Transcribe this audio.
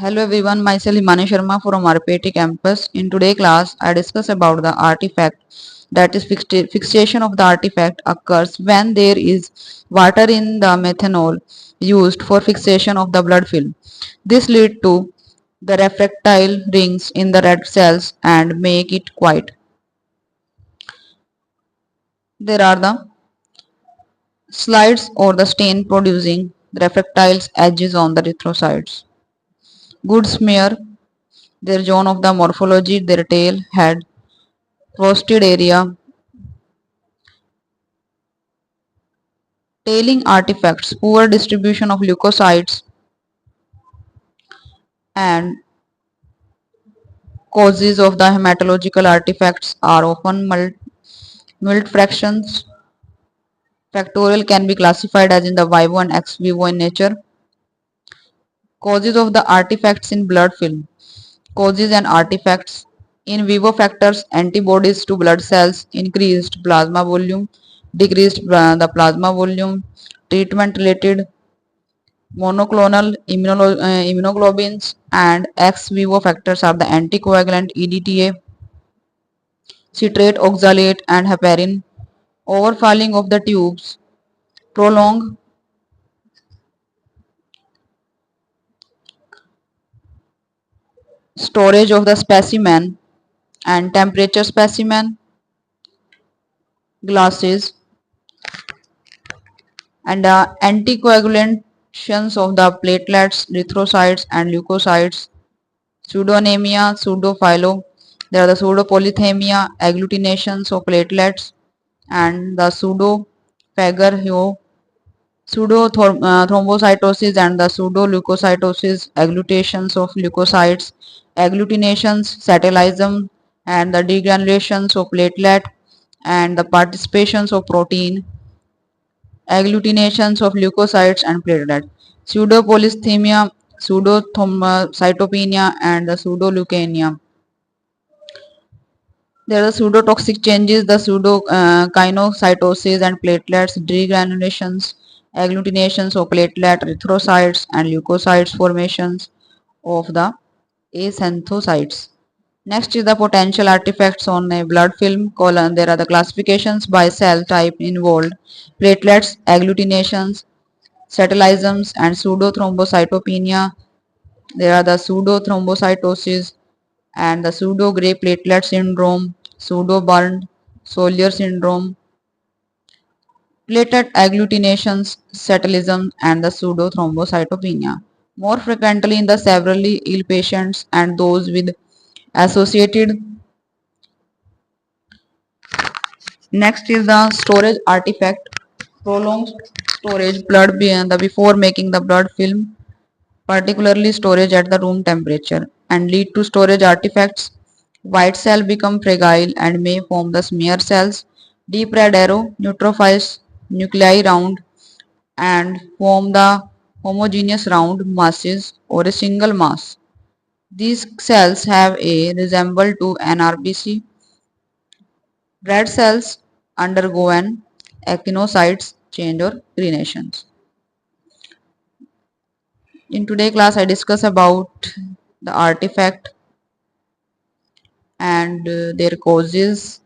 Hello everyone, myself Himani Sharma from RPIIT campus. In today's class, I discuss about the artifact. That is, fixation of the artifact occurs when there is water in the methanol used for fixation of the blood film. This leads to the refractile rings in the red cells and make it quiet. There are the slides or the stain producing refractile edges on the erythrocytes. Good smear, their zone of the morphology, their tail, head, frosted area, tailing artifacts, poor distribution of leukocytes, and causes of the hematological artifacts are often mult fractions. Factorial can be classified as in the vivo and ex vivo in nature. Causes of the artifacts in blood film. Causes and artifacts. In vivo factors, antibodies to blood cells, increased plasma volume, decreased the plasma volume, treatment related monoclonal immunoglobulins and ex vivo factors are the anticoagulant EDTA, citrate, oxalate, and heparin. Overfalling of the tubes, prolonged storage of the specimen and temperature specimen, glasses, and the anticoagulations of the platelets, erythrocytes, and leukocytes, pseudoanemia, pseudophilo. There are the pseudopolythemia, agglutinations of platelets, and the pseudophagar, pseudo-thrombocytosis and the pseudo-leukocytosis, agglutinations of leukocytes, agglutinations, satellism, and the degranulations of platelet, and the participations of protein, agglutinations of leukocytes and platelet, pseudopolycythemia, pseudothrombocytopenia, and the pseudoleukemia. There are pseudotoxic changes, the pseudokynocytosis and platelets, degranulations, agglutinations of platelet, erythrocytes, and leukocytes, formations of the acanthocytes. Next is the potential artifacts on a blood film colon. There are the classifications by cell type involved, platelets, agglutinations, satellisms, and pseudothrombocytopenia. There are the pseudothrombocytosis and the pseudo-gray platelet syndrome, pseudo-burned soldier syndrome, platelet agglutinations, satellism, and the pseudothrombocytopenia. More frequently in the severely ill patients and those with associated. Next is the storage artifact, prolonged storage blood before making the blood film, particularly storage at the room temperature, and lead to storage artifacts. White cell become fragile and may form the smear cells. Deep red arrow neutrophils nuclei round and form the homogeneous round masses or a single mass. These cells have a resemble to an RBC. Red cells undergo an echinocytes change or grenations. In today's class, I discuss about the artifact and their causes